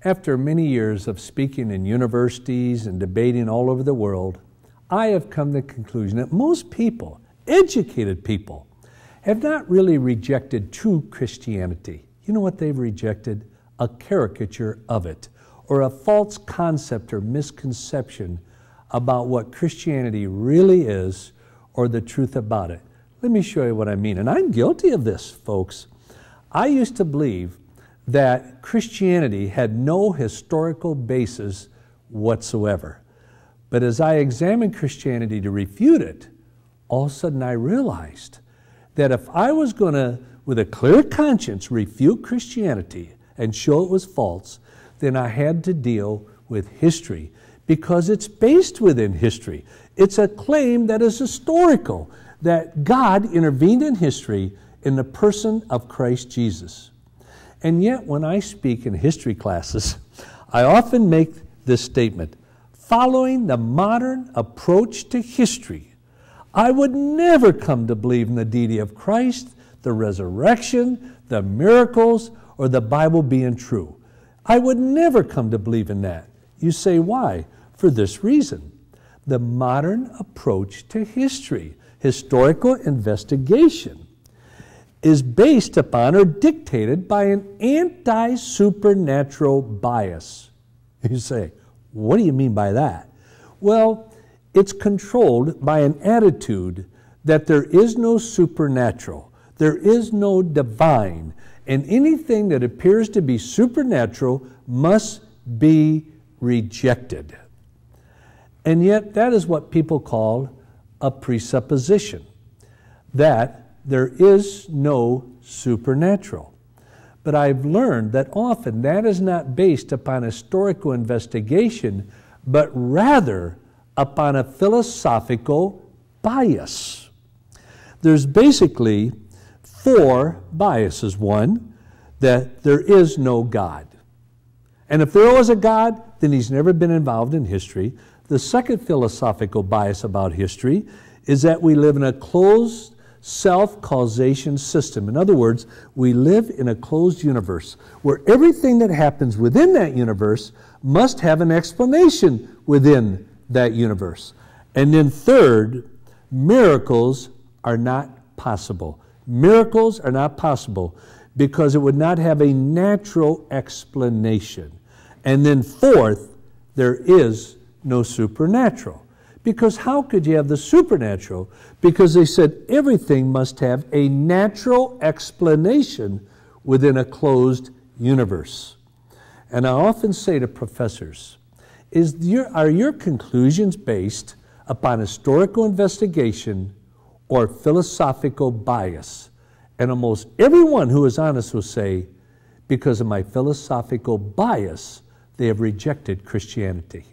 After many years of speaking in universities and debating all over the world, I have come to the conclusion that most people, educated people, have not really rejected true Christianity. You know what they've rejected? A caricature of it, or a false concept or misconception about what Christianity really is or the truth about it. Let me show you what I mean. And I'm guilty of this, folks. I used to believe that Christianity had no historical basis whatsoever. But as I examined Christianity to refute it, all of a sudden I realized that if I was going to, with a clear conscience, refute Christianity and show it was false, then I had to deal with history, because it's based within history. It's a claim that is historical, that God intervened in history in the person of Christ Jesus. And yet, when I speak in history classes, I often make this statement: following the modern approach to history, I would never come to believe in the deity of Christ, the resurrection, the miracles, or the Bible being true. I would never come to believe in that. You say, why? For this reason: the modern approach to history, historical investigation, is based upon or dictated by an anti-supernatural bias. You say, what do you mean by that? Well, it's controlled by an attitude that there is no supernatural, there is no divine, and anything that appears to be supernatural must be rejected. And yet that is what people call a presupposition, that there is no supernatural. But I've learned that often that is not based upon historical investigation, but rather upon a philosophical bias. There's basically 4 biases. One, that there is no God. And if there was a God, then he's never been involved in history. The second philosophical bias about history is that we live in a closed self-causation system. In other words, we live in a closed universe where everything that happens within that universe must have an explanation within that universe. And then third, miracles are not possible. Miracles are not possible because it would not have a natural explanation. And then fourth, there is no supernatural. Because how could you have the supernatural? Because they said everything must have a natural explanation within a closed universe. And I often say to professors, are your conclusions based upon historical investigation or philosophical bias? And almost everyone who is honest will say, because of my philosophical bias, they have rejected Christianity.